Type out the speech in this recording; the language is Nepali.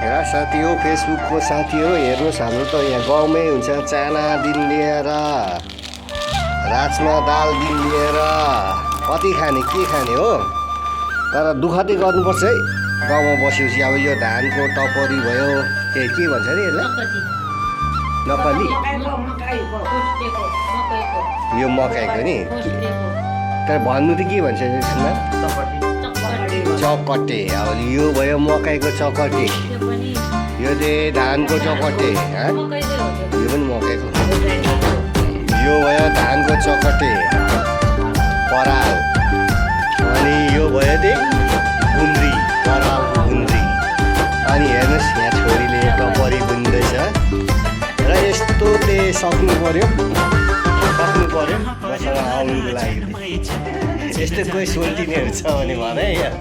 हेर साथी हो, फेसबुकको साथीहरू हेर्नुहोस्, हाम्रो त यहाँ गाउँमै हुन्छ चानादेखि लिएर राजमा दालदेखि लिएर कति खाने के खाने हो। तर दुःख चाहिँ गर्नुपर्छ है गाउँमा बसेपछि। अब यो धानको टपरी भयो, के भन्छ अरे यसलाई, नक्कली यो मकैको नि। तर भन्नु चाहिँ के भन्छ यसमा, चकटे। अब यो भयो मकैको चकटे, यो चाहिँ धानको चकटे, यो पनि मकैको। यो भयो धानको चकटे पराल, अनि यो भयो चाहिँ गुन्द्री, परालको गुन्द्री। अनि हेर्नुहोस् यहाँ छोरीले टपरी बुन्दैछ र यस्तो चाहिँ सक्नु पर्यो मसँग आउनुको लागि। यस्तै कोही सोल्टिनेहरू छ भने भन है यहाँ।